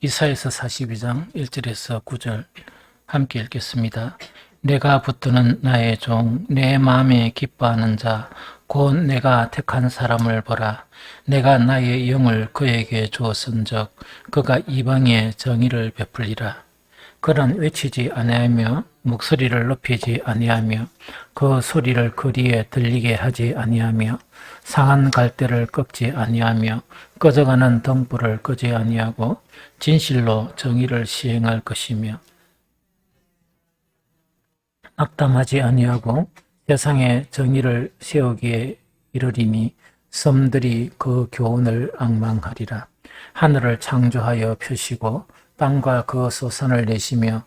이사야서 42장 1절에서 9절 함께 읽겠습니다. 내가 붙드는 나의 종, 내 마음에 기뻐하는 자, 곧 내가 택한 사람을 보라. 내가 나의 영을 그에게 주었은즉 그가 이방에 정의를 베풀리라. 그는 외치지 아니하며 목소리를 높이지 아니하며 그 소리를 거리에 들리게 하지 아니하며 상한 갈대를 꺾지 아니하며 꺼져가는 등불을 끄지 아니하고 진실로 정의를 시행할 것이며 낙담하지 아니하고 세상에 정의를 세우기에 이르리니 섬들이 그 교훈을 앙망하리라. 하늘을 창조하여 펴시고 땅과 그 소산을 내시며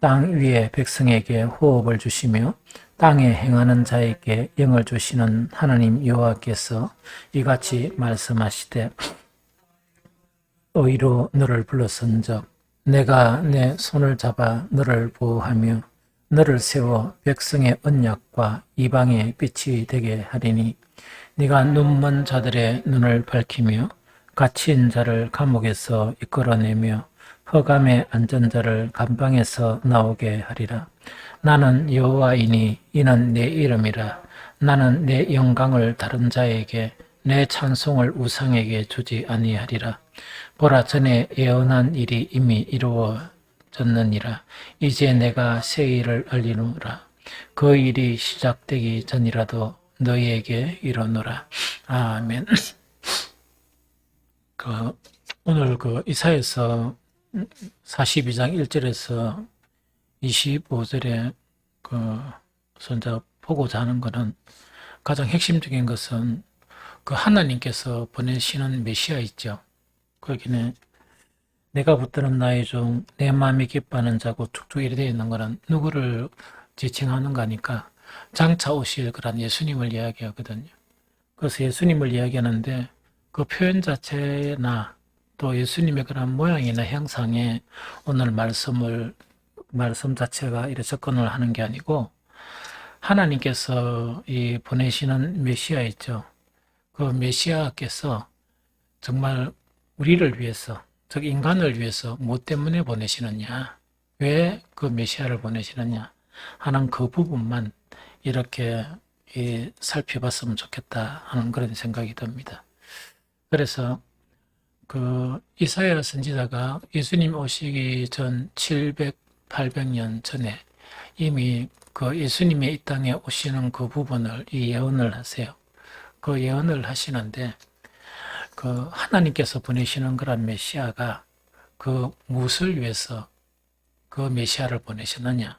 땅 위에 백성에게 호흡을 주시며 땅에 행하는 자에게 영을 주시는 하나님 여호와께서 이같이 말씀하시되 의로 너를 불렀은즉 내가 내 손을 잡아 너를 보호하며 너를 세워 백성의 언약과 이방의 빛이 되게 하리니 네가 눈먼 자들의 눈을 밝히며 갇힌 자를 감옥에서 이끌어내며 허감에 앉은 자를 감방에서 나오게 하리라. 나는 여호와이니 이는 내 이름이라. 나는 내 영광을 다른 자에게 내 찬송을 우상에게 주지 아니하리라. 보라, 전에 예언한 일이 이미 이루어졌느니라. 이제 내가 새 일을 알리노라. 그 일이 시작되기 전이라도 너희에게 이르노라. 아멘. 오늘 이사야서 42장 1절에서 25절에 선자 보고자 하는 것은 가장 핵심적인 것은 하나님께서 보내시는 메시아 있죠. 거기는 내가 붙드는 나의 종, 내 마음이 기뻐하는 자고 쭉쭉 이렇게 되어 있는 것은 누구를 지칭하는 거니까 장차 오실 그런 예수님을 이야기하거든요. 그래서 예수님을 이야기하는데 그 표현 자체나 또 예수님의 그런 모양이나 형상에 오늘 말씀 자체가 이렇게 접근을 하는 게 아니고 하나님께서 이 보내시는 메시아 있죠. 그 메시아께서 정말 우리를 위해서, 즉 인간을 위해서 뭐 때문에 보내시느냐, 왜 그 메시아를 보내시느냐 하는 그 부분만 이렇게 살펴봤으면 좋겠다 하는 그런 생각이 듭니다. 그래서 이사야 선지자가 예수님 오시기 전 700, 800년 전에 이미 예수님의 이 땅에 오시는 그 부분을 예언을 하세요. 그 예언을 하시는데 하나님께서 보내시는 그런 메시아가 무엇을 위해서 그 메시아를 보내셨느냐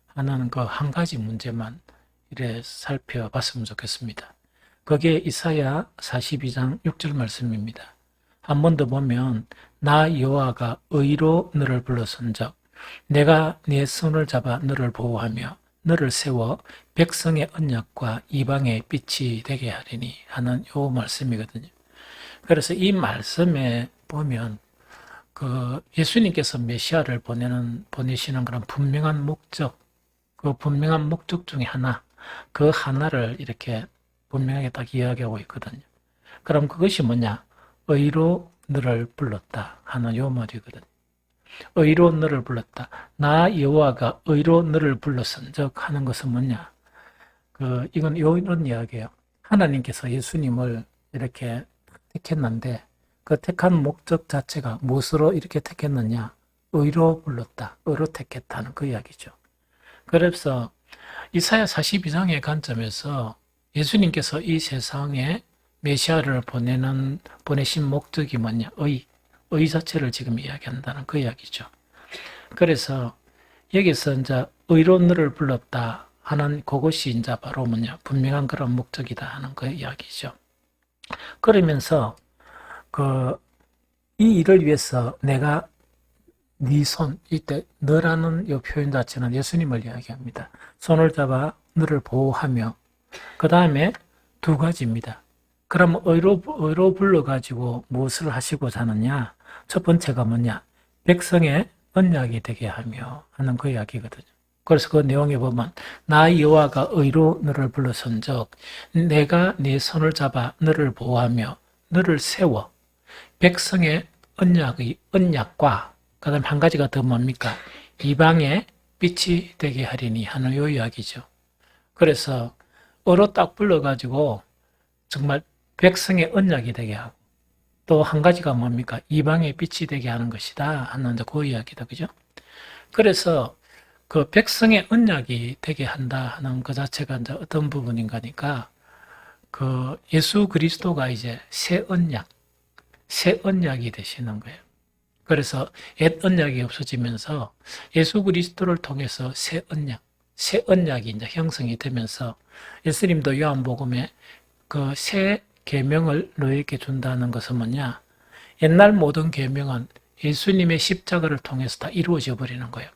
하는 한 가지 문제만 이래 살펴봤으면 좋겠습니다. 그게 이사야 42장 6절 말씀입니다. 한 번 더 보면 나 여호와가 의로 너를 불렀은즉 내가 네 손을 잡아 너를 보호하며 너를 세워 백성의 언약과 이방의 빛이 되게 하리니 하는 요 말씀이거든요. 그래서 이 말씀에 보면 예수님께서 메시아를 보내시는 그런 분명한 목적, 그 분명한 목적 중에 하나, 그 하나를 이렇게 분명하게 딱 이야기하고 있거든요. 그럼 그것이 뭐냐? 의로 너를 불렀다 하는 요 말이거든요. 의로 너를 불렀다. 나 여호와가 의로 너를 불렀은즉 하는 것은 뭐냐? 이건 이런 이야기예요. 하나님께서 예수님을 이렇게 택했는데 그 택한 목적 자체가 무엇으로 이렇게 택했느냐? 의로 불렀다. 의로 택했다는 그 이야기죠. 그래서 이사야 42장의 관점에서 예수님께서 이 세상에 메시아를 보내신 목적이 뭐냐? 의 자체를 지금 이야기한다는 그 이야기죠. 그래서 여기서 이제 의로 너를 불렀다 하는 그것이 이제 바로 뭐냐? 분명한 그런 목적이다 하는 그 이야기죠. 그러면서 이 일을 위해서 내가 네 손, 이때 너라는 이 표현 자체는 예수님을 이야기합니다. 손을 잡아 너를 보호하며 그 다음에 두 가지입니다. 그럼 의로 불러가지고 무엇을 하시고자 하느냐? 첫 번째가 뭐냐? 백성의 언약이 되게 하며 하는 그 이야기거든요. 그래서 그 내용에 보면 나 여호와가 의로 너를 불렀은즉 내가 네 손을 잡아 너를 보호하며 너를 세워 백성의 언약과 그다음 한 가지가 더 뭡니까? 이방의 빛이 되게 하리니 하는 요 이야기죠. 그래서 어로 딱 불러가지고 정말 백성의 언약이 되게 하고 또 한 가지가 뭡니까? 이방의 빛이 되게 하는 것이다 하는 그 이야기다. 그죠? 그래서 그 백성의 언약이 되게 한다 하는 그 자체가 이제 어떤 부분인가니까 그 예수 그리스도가 이제 새 언약이 되시는 거예요. 그래서 옛 언약이 없어지면서 예수 그리스도를 통해서 새 언약이 이제 형성이 되면서 예수님도 요한복음에 그 새 계명을 너에게 준다는 것은 뭐냐? 옛날 모든 계명은 예수님의 십자가를 통해서 다 이루어져 버리는 거예요.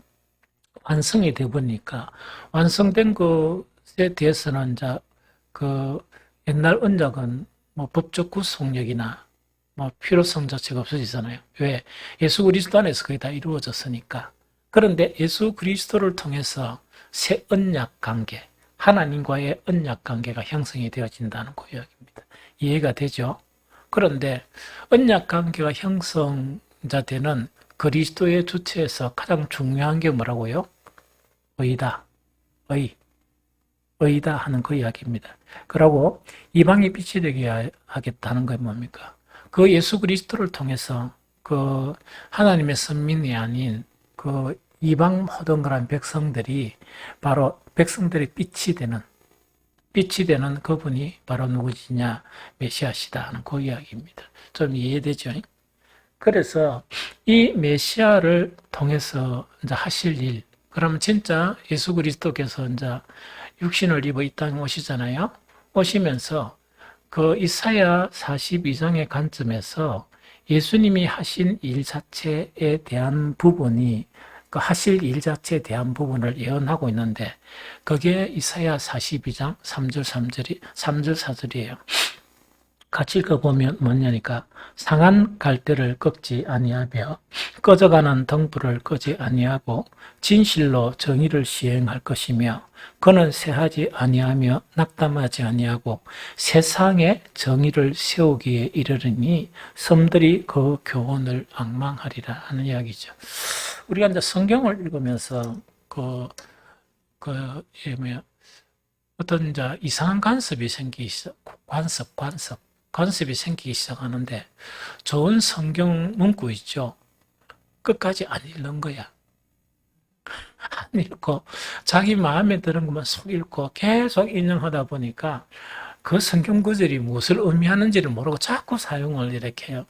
완성이 돼 버리니까 완성된 것에 대해서는 이제 그 옛날 언약은 뭐 법적 구속력이나 뭐 필요성 자체가 없어지잖아요. 왜? 예수 그리스도 안에서 그게 다 이루어졌으니까. 그런데 예수 그리스도를 통해서 새 언약 관계, 하나님과의 언약 관계가 형성이 되어진다는 그 이야기입니다. 이해가 되죠? 그런데 언약 관계가 형성되는 그리스도의 주체에서 가장 중요한 게 뭐라고요? 의다. 의다 하는 그 이야기입니다. 그러고 이방의 빛이 되게 하겠다는 건 뭡니까? 그 예수 그리스도를 통해서 그 하나님의 선민이 아닌 그 이방 모든 그런 백성들이 바로 백성들의 빛이 되는 그분이 바로 누구지냐? 메시아시다 하는 그 이야기입니다. 좀 이해되죠? 그래서 이 메시아를 통해서 이제 하실 일, 그러면 진짜 예수 그리스도께서 이제 육신을 입어 이 땅에 오시잖아요. 오시면서 그 이사야 42장의 관점에서 예수님이 하신 일 자체에 대한 부분이 그 하실 일 자체에 대한 부분을 예언하고 있는데 그게 이사야 42장 3절 4절이에요. 같이 읽어보면 뭐냐니까 상한 갈대를 꺾지 아니하며 꺼져가는 등불을 끄지 아니하고 진실로 정의를 시행할 것이며 그는 쇠하지 아니하며 낙담하지 아니하고 세상에 정의를 세우기에 이르르니 섬들이 그 교훈을 앙망하리라 하는 이야기죠. 우리가 이제 성경을 읽으면서 어떤 이제 이상한 관습이 생기기 시작, 관습이 생기기 시작하는데 좋은 성경 문구 있죠. 끝까지 안 읽는 거야. 안 읽고 자기 마음에 드는 것만 속 읽고 계속 인용하다 보니까 그 성경 구절이 무엇을 의미하는지를 모르고 자꾸 사용을 이렇게 해요.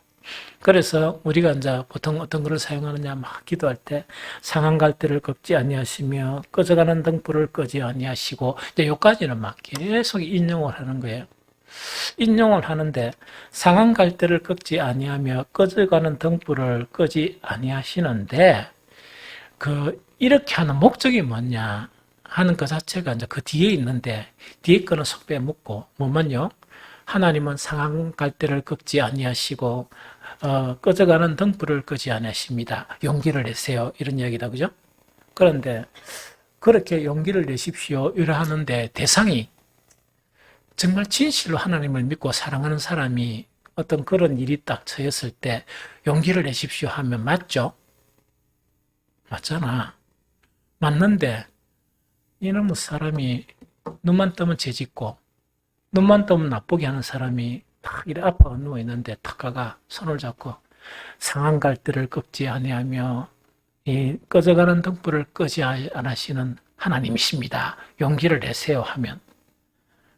그래서 우리가 이제 보통 어떤 것을 사용하느냐 막 기도할 때 상한 갈대를 꺾지 아니하시며 꺼져가는 등불을 끄지 아니하시고 이제 여기까지는 막 계속 인용을 하는 거예요. 인용을 하는데 상한 갈대를 꺾지 아니하며 꺼져가는 등불을 끄지 아니하시는데 이렇게 하는 목적이 뭐냐 하는 것 자체가 이제 그 뒤에 있는데 뒤에 거는 속 빼먹고 뭐만요? 하나님은 상한 갈대를 꺾지 아니하시고 꺼져가는 등불을 끄지 아니하십니다. 용기를 내세요. 이런 이야기다. 그죠? 그런데 그렇게 용기를 내십시오. 이러하는데 대상이 정말 진실로 하나님을 믿고 사랑하는 사람이 어떤 그런 일이 딱 처했을 때 용기를 내십시오 하면 맞죠? 맞잖아. 맞는데 이놈의 사람이 눈만 뜨면 죄짓고 눈만 뜨면 나쁘게 하는 사람이 탁 이래 아파가 누워있는데 탁 가가 손을 잡고 상한 갈대를 꺾지 아니하며 이 꺼져가는 등불을 끄지 않으시는 하나님이십니다. 용기를 내세요 하면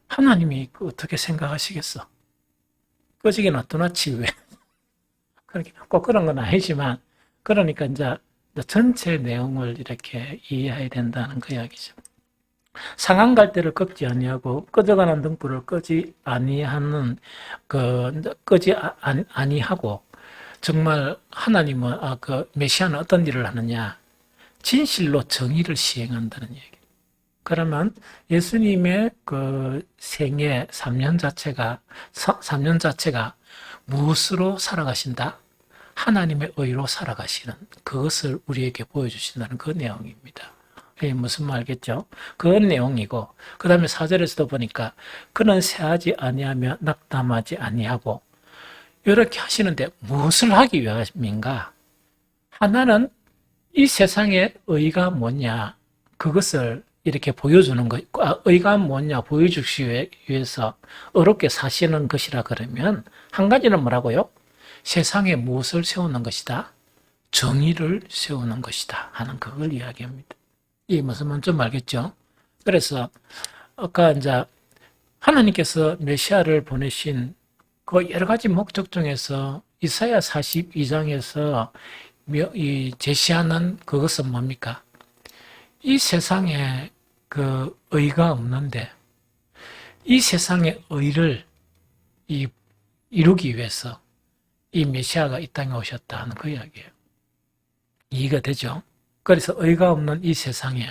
하나님이 어떻게 생각하시겠어? 꺼지게 놔두놨지 왜? 그렇게 꼭 그런 건 아니지만 그러니까 이제 전체 내용을 이렇게 이해해야 된다는 그 이야기죠. 상한 갈대를 꺾지 아니하고 꺼져가는 등불을 끄지 아니하는 끄지 아니하고 정말 하나님은 메시아는 어떤 일을 하느냐? 진실로 정의를 시행한다는 얘기. 그러면 예수님의 그 생애 3년 자체가 무엇으로 살아가신다? 하나님의 의로 살아가시는 그것을 우리에게 보여주신다는 그 내용입니다. 무슨 말겠죠? 그 내용이고 그 다음에 4절에서도 보니까 그는 쇠하지 아니하며 낙담하지 아니하고 이렇게 하시는데 무엇을 하기 위함인가? 하나는 이 세상의 의가 뭐냐, 그것을 이렇게 보여주는 것, 의가 뭐냐 보여주기 위해서 어렵게 사시는 것이라 그러면, 한 가지는 뭐라고요? 세상에 무엇을 세우는 것이다? 정의를 세우는 것이다 하는 그걸 이야기합니다. 이 무슨 좀 알겠죠? 그래서 아까 이제 하나님께서 메시아를 보내신 그 여러 가지 목적 중에서 이사야 42장에서 제시하는 그것은 뭡니까? 이 세상에 그 의가 없는데 이 세상의 의를 이루기 위해서 이 메시아가 이 땅에 오셨다 하는 그 이야기예요. 이해가 되죠? 그래서 의가 없는 이 세상에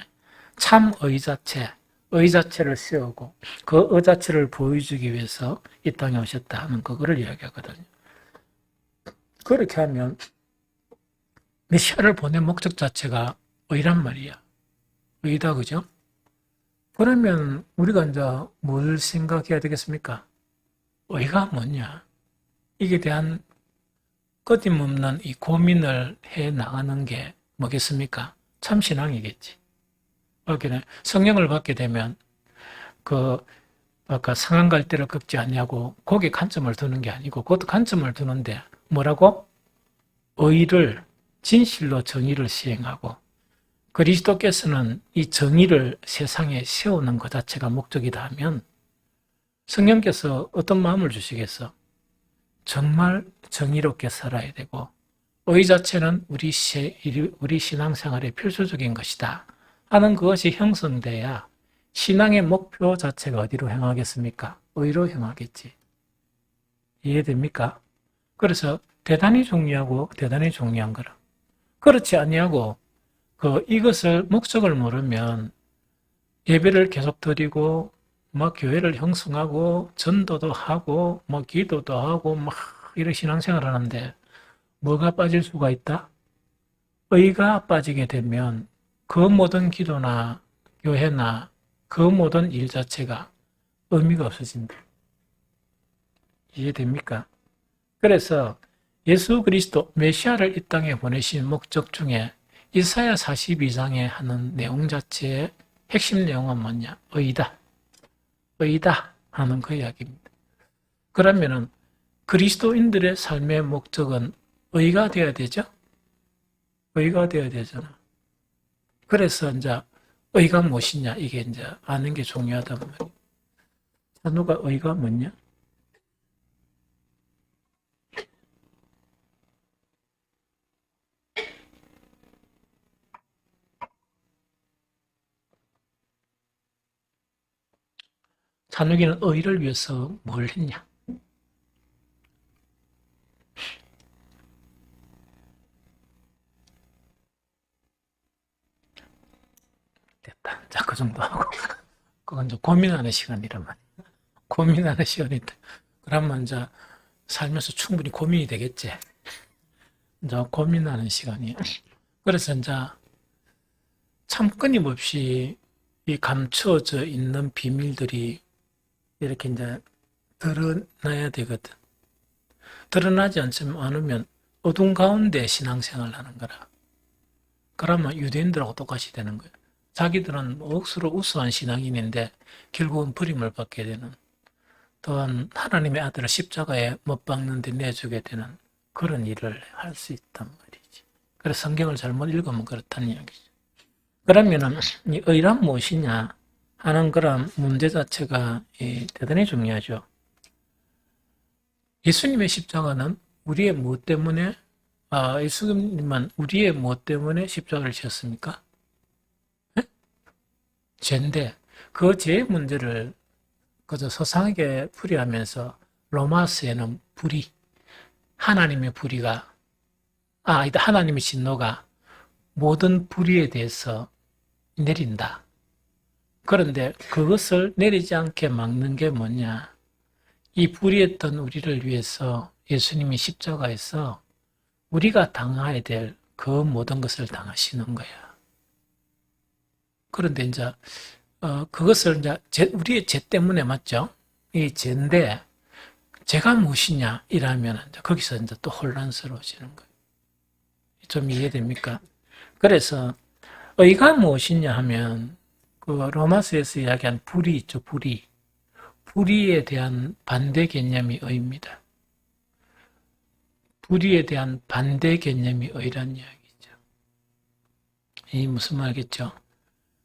참 의 자체를 세우고 그 의 자체를 보여주기 위해서 이 땅에 오셨다 하는 그거를 이야기하거든요. 그렇게 하면 메시아를 보낸 목적 자체가 의란 말이야. 의다, 그죠? 그러면 우리가 이제 뭘 생각해야 되겠습니까? 의가 뭐냐? 이게 대한 끊임없는 이 고민을 해 나가는 게 뭐겠습니까? 참 신앙이겠지. 성령을 받게 되면 아까 상한 갈대를 꺾지 아니하고 거기에 관점을 두는 게 아니고, 그것도 관점을 두는데 뭐라고? 의를, 진실로 정의를 시행하고, 그리스도께서는 이 정의를 세상에 세우는 것 자체가 목적이다 하면 성령께서 어떤 마음을 주시겠어? 정말 정의롭게 살아야 되고 의 자체는 우리 신앙생활의 필수적인 것이다 하는 그것이 형성돼야 신앙의 목표 자체가 어디로 향하겠습니까? 의로 향하겠지. 이해됩니까? 그래서 대단히 중요하고 대단히 중요한 거라. 그렇지 아니하고 이것을 목적을 모르면 예배를 계속 드리고 교회를 형성하고 전도도 하고 기도도 하고 이런 신앙생활을 하는데 뭐가 빠질 수가 있다? 의가 빠지게 되면 그 모든 기도나 교회나 그 모든 일 자체가 의미가 없어진다. 이해됩니까? 그래서 예수 그리스도 메시아를 이 땅에 보내신 목적 중에 이사야 42장에 하는 내용 자체의 핵심 내용은 뭐냐? 의다. 의다 하는 그 이야기입니다. 그러면은 그리스도인들의 삶의 목적은 의가 되어야 되죠? 의가 되어야 되잖아. 그래서 이제 의가 무엇이냐, 이게 이제 아는 게 중요하단 말이에요. 자, 누가 의가 뭐냐? 찬욱이는 의를 위해서 뭘 했냐? 됐다. 자, 그 정도 하고. 그건 이제 고민하는 시간이란 말이야. 고민하는 시간이다. 그러면 이제 살면서 충분히 고민이 되겠지. 이제 고민하는 시간이야. 그래서 이제 참 끊임없이 이 감춰져 있는 비밀들이 이렇게 이제 드러나야 되거든. 드러나지 않으면 어둠 가운데 신앙생활을 하는 거라. 그러면 유대인들하고 똑같이 되는 거예요. 자기들은 억수로 우수한 신앙인인데 결국은 버림을 받게 되는, 또한 하나님의 아들을 십자가에 못 박는 데 내주게 되는 그런 일을 할 수 있단 말이지. 그래서 성경을 잘못 읽으면 그렇다는 이야기죠. 그러면은 이 의란 무엇이냐 하는 그런 문제 자체가 대단히 중요하죠. 예수님의 십자가는 우리의 무엇 때문에, 예수님은 우리의 무엇 때문에 십자가를 지었습니까? 네? 죄인데 그 죄의 문제를 그저 소상하게 풀이하면서 로마서에는 하나님의 불의가, 하나님의 진노가 모든 불의에 대해서 내린다. 그런데 그것을 내리지 않게 막는 게 뭐냐? 이 불의했던 우리를 위해서 예수님이 십자가에서 우리가 당해야 될 그 모든 것을 당하시는 거야. 그런데 이제 그것을 이제 우리의 죄 때문에, 맞죠? 이 죄인데 제가 무엇이냐 이러면 거기서 이제 또 혼란스러워지는 거예요. 좀 이해됩니까? 그래서 의가 무엇이냐 하면 그 로마서에서 이야기한 불의 있죠, 불의. 불의에 대한 반대 개념이 의입니다. 불의에 대한 반대 개념이 의란 이야기죠. 이 무슨 말이겠죠?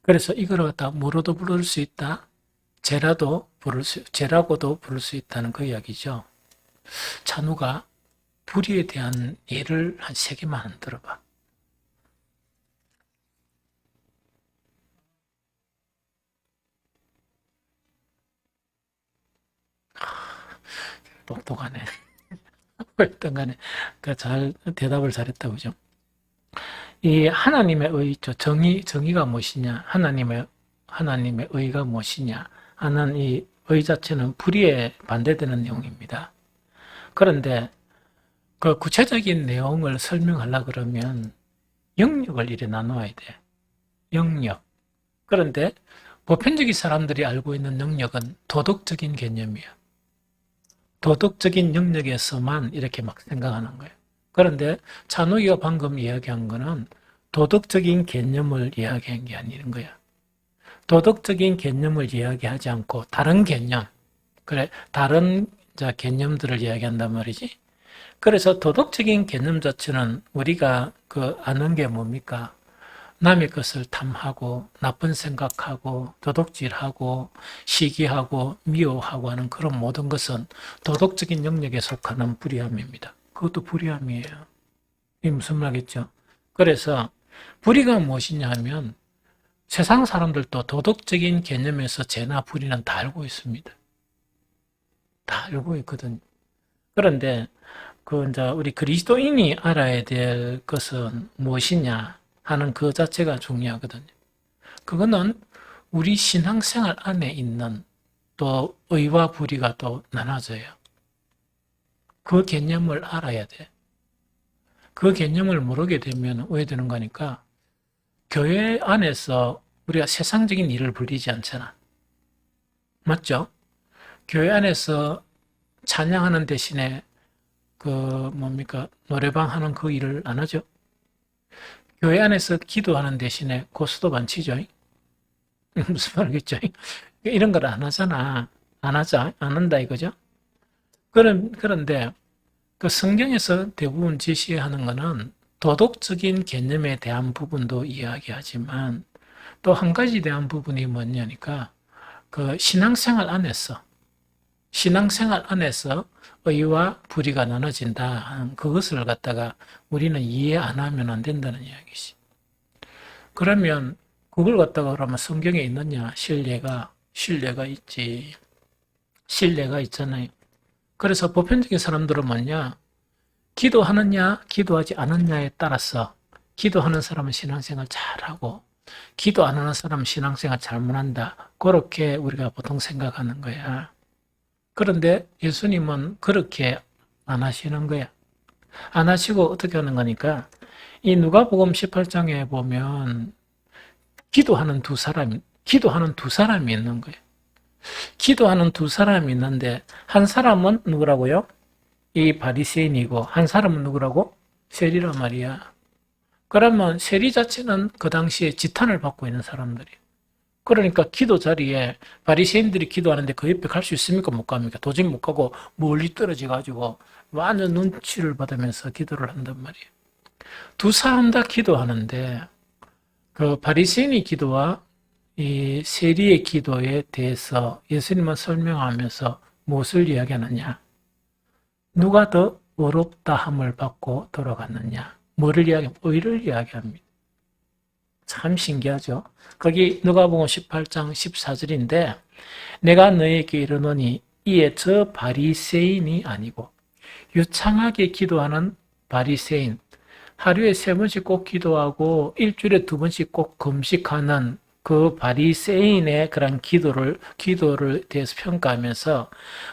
그래서 이걸 갖다 뭐로도 부를 수 있다? 죄라고도 부를 수 있다는 그 이야기죠. 찬우가 불의에 대한 예를 한 3개만 들어봐. 똑똑하네. 어떤 간에 잘 대답을 잘했다 그죠? 이 하나님의 의 있죠. 정의가 무엇이냐? 하나님의 의가 무엇이냐? 하는 이 의 자체는 불의에 반대되는 내용입니다. 그런데 그 구체적인 내용을 설명하려 그러면 영역을 이래 나눠야 돼. 영역. 그런데 보편적인 사람들이 알고 있는 영역은 도덕적인 개념이야. 도덕적인 영역에서만 이렇게 막 생각하는 거예요. 그런데 찬욱이가 방금 이야기한 거는 도덕적인 개념을 이야기한 게 아닌 거야. 도덕적인 개념을 이야기하지 않고 다른 개념, 다른 개념들을 이야기한단 말이지. 그래서 도덕적인 개념 자체는 우리가 아는 게 뭡니까? 남의 것을 탐하고 나쁜 생각하고 도둑질하고 시기하고 미워하고 하는 그런 모든 것은 도덕적인 영역에 속하는 불의함입니다. 그것도 불의함이에요. 이게 무슨 말이겠죠? 그래서 불의가 무엇이냐 하면 세상 사람들도 도덕적인 개념에서 죄나 불의는 다 알고 있습니다. 다 알고 있거든요. 그런데 이제 우리 그리스도인이 알아야 될 것은 무엇이냐 하는 그 자체가 중요하거든요. 그거는 우리 신앙생활 안에 있는 또 의와 불의가 또 나눠져요. 그 개념을 알아야 돼. 그 개념을 모르게 되면 왜 되는 거니까 교회 안에서 우리가 세상적인 일을 벌이지 않잖아. 맞죠? 교회 안에서 찬양하는 대신에 노래방 하는 그 일을 안 하죠? 교회 안에서 기도하는 대신에 고스톱 안 치죠? 무슨 말이겠죠? 이런 걸 안 하잖아. 안 한다 이거죠? 그런데 그 성경에서 대부분 제시하는 거는 도덕적인 개념에 대한 부분도 이야기하지만 또 한 가지 대한 부분이 뭐냐니까 그 신앙생활 안에서 의와 불의가 나눠진다. 그것을 갖다가 우리는 이해 안 하면 안 된다는 이야기지. 그러면 그걸 갖다가 그러면 성경에 있느냐? 신뢰가 있지. 신뢰가 있잖아요. 그래서 보편적인 사람들은 뭐냐? 기도하느냐, 기도하지 않느냐에 따라서 기도하는 사람은 신앙생활 잘하고 기도 안 하는 사람은 신앙생활 잘 못한다. 그렇게 우리가 보통 생각하는 거야. 그런데 예수님은 그렇게 안 하시는 거야. 안 하시고 어떻게 하는 거니까 이 누가복음 18장에 보면 기도하는 두 사람이 있는 거예요. 기도하는 두 사람이 있는데 한 사람은 누구라고요? 이 바리새인이고 한 사람은 누구라고? 세리란 말이야. 그러면 세리 자체는 그 당시에 지탄을 받고 있는 사람들이에요. 그러니까 기도 자리에 바리새인들이 기도하는데 그 옆에 갈 수 있습니까? 못 갑니까? 도저히 못 가고 멀리 떨어져 가지고 완전 눈치를 받으면서 기도를 한단 말이에요. 두 사람 다 기도하는데 그 바리새인의 기도와 이 세리의 기도에 대해서 예수님은 설명하면서 무엇을 이야기하느냐? 누가 더 어렵다함을 받고 돌아갔느냐? 뭐를 이야기합니까? 의를 이야기합니다. 참 신기하죠. 거기 누가복음 18장 14절인데 내가 너에게 이르노니 이에 저 바리새인이 아니고 유창하게 기도하는 바리새인, 하루에 3번씩 꼭 기도하고 일주일에 2번씩 꼭 금식하는 그 바리새인의 그런 기도를 대해서 평가하면서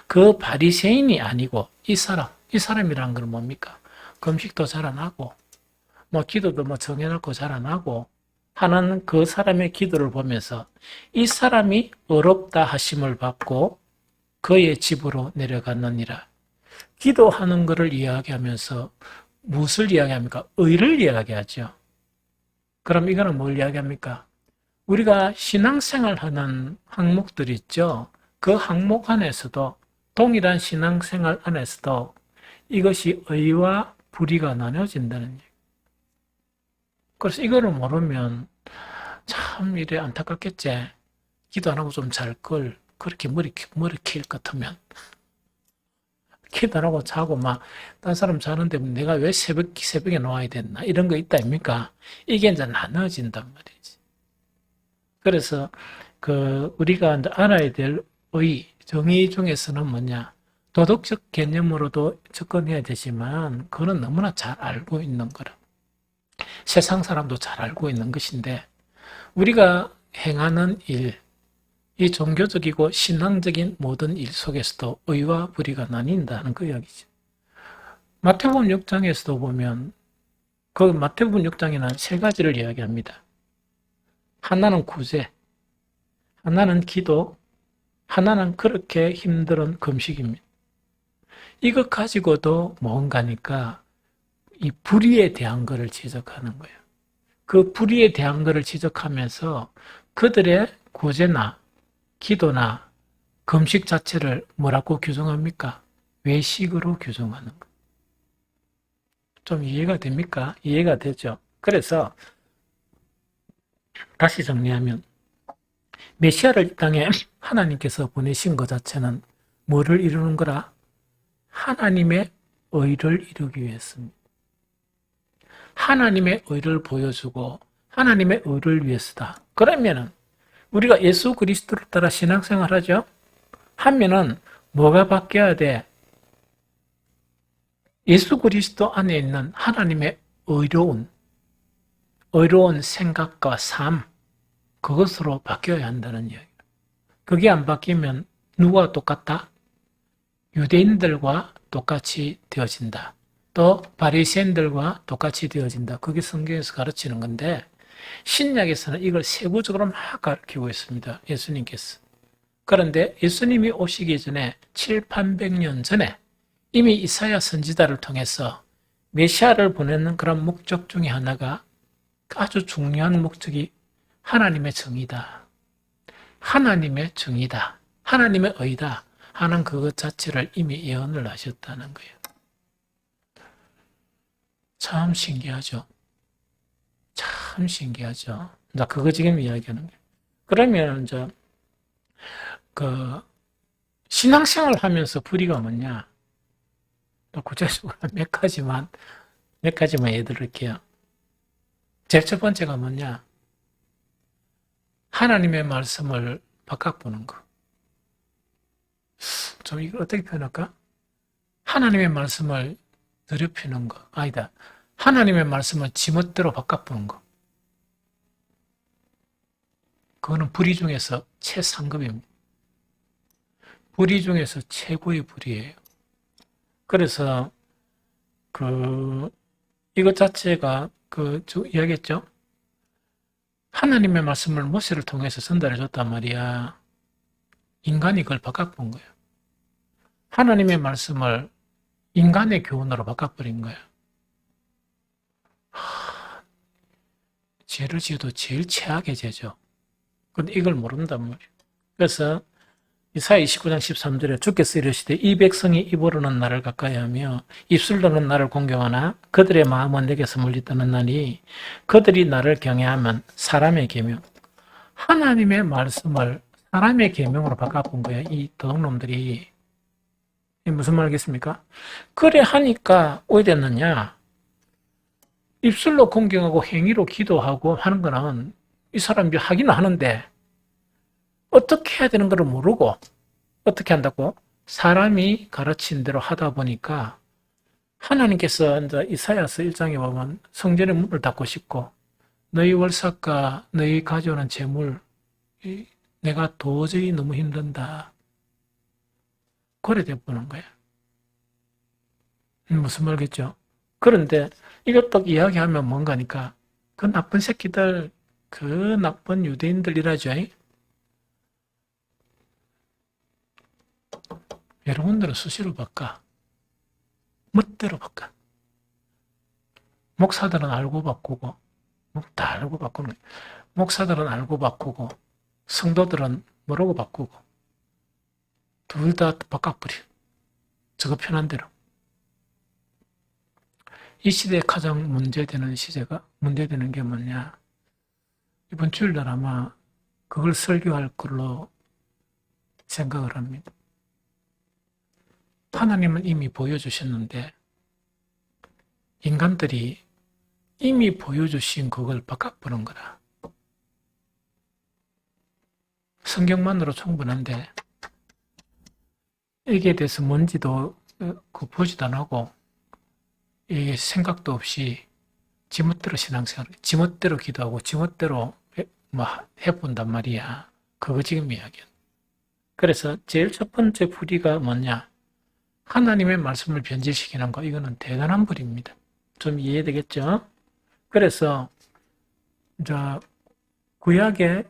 그 바리새인이 아니고 이 사람이란 건 뭡니까? 금식도 잘 안 하고 기도도 정해놓고 잘 안 하고 하는 그 사람의 기도를 보면서 이 사람이 어렵다 하심을 받고 그의 집으로 내려갔느니라. 기도하는 것을 이야기하면서 무엇을 이야기합니까? 의를 이야기하죠. 그럼 이거는 뭘 이야기합니까? 우리가 신앙생활하는 항목들이 있죠. 그 항목 안에서도 동일한 신앙생활 안에서도 이것이 의와 불의가 나눠진다는 얘기. 그래서 이거를 모르면 참 이래 안타깝겠지. 기도 안 하고 좀 잘 걸. 그렇게 머리 킬 것 같으면. 기도 안 하고 자고 막, 딴 사람 자는데 내가 왜 새벽에 나와야 됐나? 이런 거 있다, 아닙니까? 이게 이제 나눠진단 말이지. 그래서, 우리가 이제 알아야 될 정의 중에서는 뭐냐? 도덕적 개념으로도 접근해야 되지만, 그거는 너무나 잘 알고 있는 거라. 세상 사람도 잘 알고 있는 것인데, 우리가 행하는 일, 이 종교적이고 신앙적인 모든 일 속에서도 의와 불의가 나뉜다는 그 이야기죠. 마태복음 6장에서도 보면 그 마태복음 6장에는 세 가지를 이야기합니다. 하나는 구제, 하나는 기도, 하나는 그렇게 힘든 금식입니다. 이것 가지고도 뭔가니까 이 불의에 대한 것을 지적하는 거예요. 그 불의에 대한 것을 지적하면서 그들의 구제나 기도나 금식 자체를 뭐라고 규정합니까? 외식으로 규정하는 것. 좀 이해가 됩니까? 이해가 되죠? 그래서 다시 정리하면 메시아를 이 땅에 하나님께서 보내신 것 자체는 뭐를 이루는 거라? 하나님의 의를 이루기 위해서입니다. 하나님의 의를 보여주고 하나님의 의를 위해서다. 그러면은 우리가 예수 그리스도를 따라 신앙생활 하죠? 하면은 뭐가 바뀌어야 돼? 예수 그리스도 안에 있는 하나님의 의로운 생각과 삶, 그것으로 바뀌어야 한다는 이야기예요. 그게 안 바뀌면 누구와 똑같다? 유대인들과 똑같이 되어진다. 또 바리새인들과 똑같이 되어진다. 그게 성경에서 가르치는 건데 신약에서는 이걸 세부적으로 막 가르치고 있습니다. 예수님께서. 그런데 예수님이 오시기 전에 700~800년 전에 이미 이사야 선지자를 통해서 메시아를 보내는 그런 목적 중에 하나가 아주 중요한 목적이 하나님의 정의다. 하나님의 정의다. 하나님의 의다. 하는 그것 자체를 이미 예언을 하셨다는 거예요. 참 신기하죠. 참 신기하죠. 자, 그거 지금 이야기하는 거예요. 그러면 이제 신앙생활 하면서 불의가 뭐냐? 구체적으로 몇 가지만 예드릴게요. 제일 첫 번째가 뭐냐? 하나님의 말씀을 바깥 보는 거. 좀 이걸 어떻게 표현할까? 하나님의 말씀을 더럽히는 거. 아니다. 하나님의 말씀을 지멋대로 바깥 보는 거. 그거는 불의 중에서 최상급입니다. 불의 중에서 최고의 불의예요. 그래서 이것 자체가 이야기했죠. 하나님의 말씀을 모세를 통해서 전달해 줬단 말이야. 인간이 그걸 바꿔본 거예요. 하나님의 말씀을 인간의 교훈으로 바꿔버린 거예요. 죄를 지어도 제일 최악의 죄죠. 근데 이걸 모른단 말이에요. 그래서 이사야 29장 13절에 주께서 이르시되 이 백성이 입으로는 나를 가까이하며 입술로는 나를 공경하나 그들의 마음은 내게서 멀리 떠났나니 그들이 나를 경외하면 사람의 계명, 하나님의 말씀을 사람의 계명으로 바꿔본 거예요. 이 도둑놈들이. 무슨 말이겠습니까? 그래 하니까 왜 됐느냐? 입술로 공경하고 행위로 기도하고 하는 거는 이 사람이 하기는 하는데 어떻게 해야 되는 걸 모르고 어떻게 한다고? 사람이 가르친 대로 하다 보니까 하나님께서 이제 이사야서 1장에 보면 성전의 문을 닫고 싶고 너희 월삭과 너희 가져오는 재물 내가 도저히 너무 힘든다. 그래 돼보는 거야. 무슨 말겠죠? 그런데 이걸 딱 이야기하면 뭔가니까 그 나쁜 새끼들, 그 나쁜 유대인들이라죠. 여러분들은 수시로 바꿔. 멋대로 바꿔. 목사들은 알고 바꾸고, 다 알고 바꾸는 거예요. 목사들은 알고 바꾸고, 성도들은 모르고 바꾸고, 둘 다 바꿔버려. 저거 편한 대로. 이 시대에 가장 문제되는 게 뭐냐. 이번 주일날 아마 그걸 설교할 걸로 생각을 합니다. 하나님은 이미 보여주셨는데, 인간들이 이미 보여주신 그걸 바꿔보는 거라. 성경만으로 충분한데, 이게 대해서 뭔지도 보지도 안 하고, 이게 생각도 없이 지멋대로 신앙생활, 지멋대로 기도하고, 지멋대로 해본단 말이야. 그거 지금 이야기야. 그래서 제일 첫 번째 불의가 뭐냐? 하나님의 말씀을 변질시키는 거, 이거는 대단한 불의입니다. 좀 이해되겠죠? 그래서, 구약에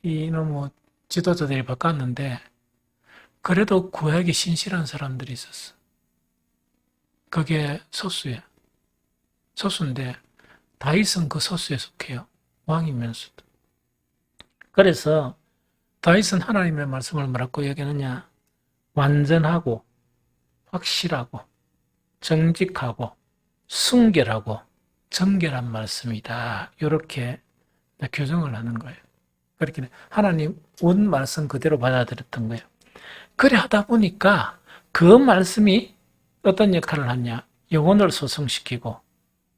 이놈의 지도자들이 바꿨는데, 그래도 구약에 신실한 사람들이 있었어. 그게 소수야. 소수인데, 다윗은 그 소수에 속해요. 왕이면서도. 그래서, 다윗은 하나님의 말씀을 뭐라고 얘기하느냐? 완전하고, 확실하고, 정직하고, 순결하고, 정결한 말씀이다. 이렇게 교정을 하는 거예요. 그렇게 하나님 온 말씀 그대로 받아들였던 거예요. 그래 하다 보니까 그 말씀이 어떤 역할을 하냐? 영혼을 소성시키고,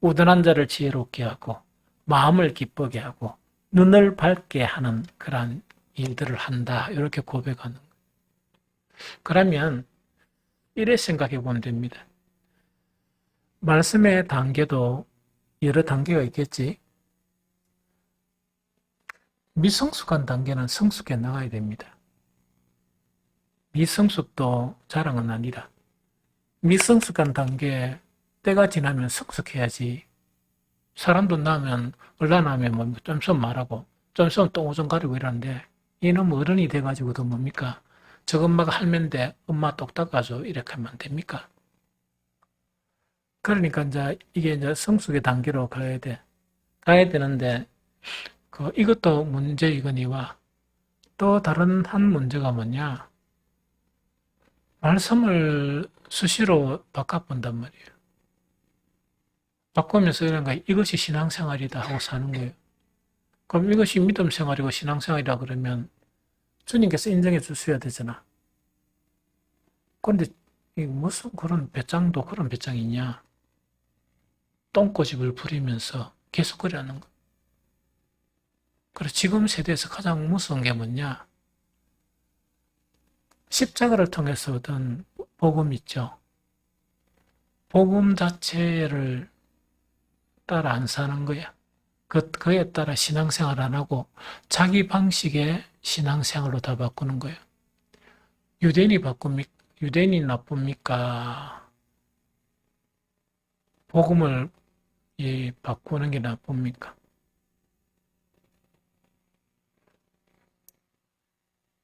우둔한 자를 지혜롭게 하고, 마음을 기쁘게 하고, 눈을 밝게 하는 그러한 일들을 한다. 이렇게 고백하는 거예요. 그러면 이래 생각해 보면 됩니다. 말씀의 단계도 여러 단계가 있겠지. 미성숙한 단계는 성숙해 나가야 됩니다. 미성숙도 자랑은 아니라 미성숙한 단계 때가 지나면 성숙해야지. 사람도 나면 얼라나면 좀 있으면 말하고 좀 있으면 똥오줌 가리고 이러는데 이놈 어른이 돼가지고도 뭡니까? 저거 엄마가 할면데 엄마 똑 닦아줘 이렇게 하면 안 됩니까? 그러니까 이게 성숙의 단계로 가야 돼. 가야 되는데 이것도 문제이거니와 또 다른 한 문제가 뭐냐? 말씀을 수시로 바꿔본단 말이에요. 바꾸면서 이런 거 이것이 신앙생활이다 하고 사는 거예요. 그럼 이것이 믿음생활이고 신앙생활이라 그러면 주님께서 인정해 주셔야 되잖아. 그런데 무슨 그런 배짱도 그런 배짱이 있냐? 똥꼬집을 부리면서 계속 그러는 거. 그래서 지금 세대에서 가장 무서운 게 뭐냐? 십자가를 통해서 얻은 복음 있죠. 복음 자체를 따라 안 사는 거야. 그에 따라 신앙생활 안 하고 자기 방식의 신앙생활로 다 바꾸는 거예요. 유대인이 나쁩니까? 복음을 바꾸는 게 나쁩니까?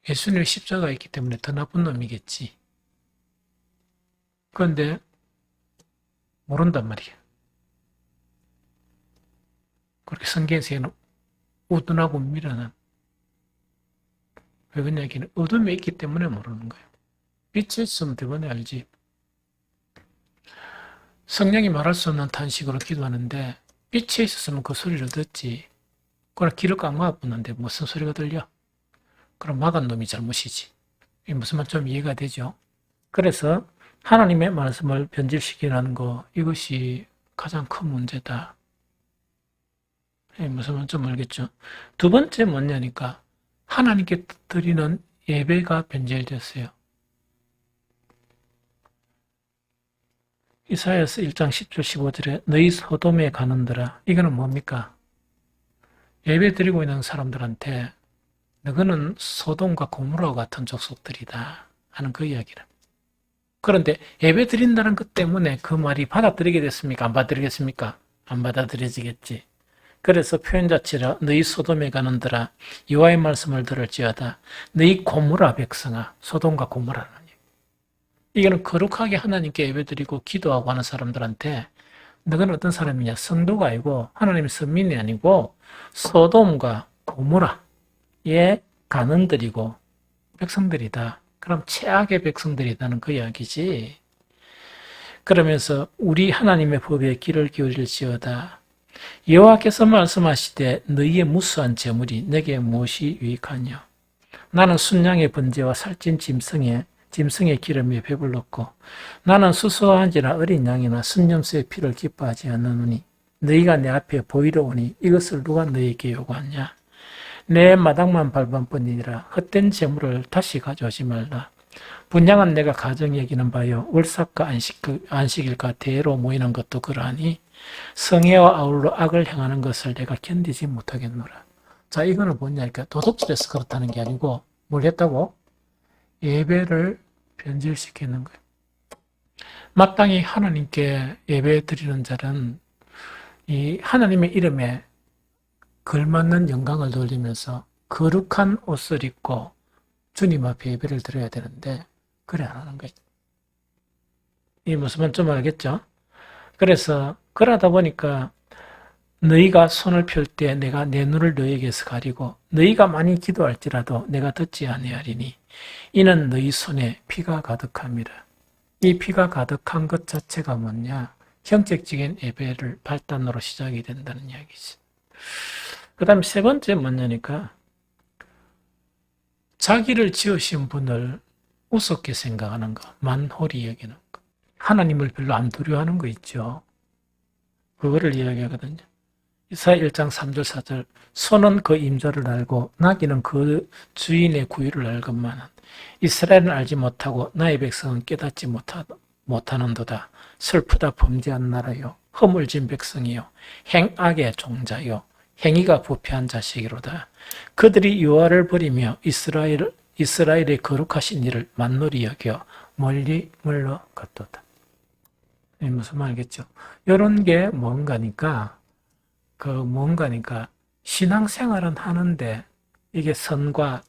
예수님의 십자가가 있기 때문에 더 나쁜 놈이겠지. 그런데 모른단 말이야. 그렇게 성경에서는 우둔하고 미련한. 왜 그러냐면 어둠에 있기 때문에 모르는 거예요. 빛에 있으면 대번에 알지. 성령이 말할 수 없는 탄식으로 기도하는데 빛에 있었으면 그 소리를 듣지. 그러나 귀를 꽉 막아보는데 무슨 소리가 들려? 그럼 막은 놈이 잘못이지. 무슨 말 좀 이해가 되죠? 그래서 하나님의 말씀을 변질시키는 거 이것이 가장 큰 문제다. 무슨 말 좀 알겠죠? 두 번째 뭐냐니까 하나님께 드리는 예배가 변질됐어요. 이사야서 1장 10절 15절에 너희 소돔에 가는더라. 이거는 뭡니까? 예배 드리고 있는 사람들한테 너희는 소돔과 고모라와 같은 족속들이다 하는 그 이야기를. 그런데 예배 드린다는 것 때문에 그 말이 받아들이게 됐습니까? 안 받아들이겠습니까? 안 받아들여지겠지. 그래서 표현 자체가 너희 소돔에 가는더라 여호와의 말씀을 들을지어다 너희 고모라 백성아. 소돔과 고모라는 얘기. 이거는 거룩하게 하나님께 예배드리고 기도하고 하는 사람들한테 너는 어떤 사람이냐? 성도가 아니고 하나님의 선민이 아니고 소돔과 고모라의 간원들이고 백성들이다. 그럼 최악의 백성들이다는 그 이야기지. 그러면서 우리 하나님의 법에 귀를 기울일지어다. 여호와께서 말씀하시되 너희의 무수한 재물이 내게 무엇이 유익하냐? 나는 순양의 번제와 살찐 짐승의 기름에 배불렀고 나는 수수한지나 어린 양이나 순념수의 피를 기뻐하지 않느니 너희가 내 앞에 보이러 오니 이것을 누가 너희에게 요구하냐? 내 마당만 밟은 뿐이니라. 헛된 재물을 다시 가져오지 말라. 분양은 내가 가정 여기는 바요 월삭과 안식일과 대회로 모이는 것도 그러하니 성회와 아울러 악을 행하는 것을 내가 견디지 못하겠노라. 자, 이거는 뭐냐니까 도둑질해서 그렇다는 게 아니고 뭘 했다고? 예배를 변질시키는 거예요. 마땅히 하나님께 예배 드리는 자는 이 하나님의 이름에 걸맞는 영광을 돌리면서 거룩한 옷을 입고 주님 앞에 예배를 드려야 되는데 그래 안 하는 거죠. 이 무슨 말인지 좀 알겠죠? 그래서 그러다 보니까 너희가 손을 펼 때 내가 내 눈을 너희에게서 가리고 너희가 많이 기도할지라도 내가 듣지 아니하리니 이는 너희 손에 피가 가득함이라. 이 피가 가득한 것 자체가 뭐냐? 형식적인 예배를 발단으로 시작이 된다는 이야기지. 그 다음 세 번째 뭐냐니까 자기를 지으신 분을 우습게 생각하는 거, 만홀히 여기는 거. 하나님을 별로 안 두려워하는 거 있죠. 그거를 이야기하거든요. 이사야 1장 3절 4절 소는 그 임자를 알고 나귀는 그 주인의 구유를 알건만은 이스라엘은 알지 못하고 나의 백성은 깨닫지 못하는도다. 슬프다 범죄한 나라요 허물진 백성이요 행악의 종자요 행위가 부패한 자식이로다. 그들이 여호와를 버리며 이스라엘의 거룩하신 이를 만놀히 여겨 멀리 물러갔도다. 무슨 말이겠죠? 이런 게 뭔가니까 신앙생활은 하는데 이게 선과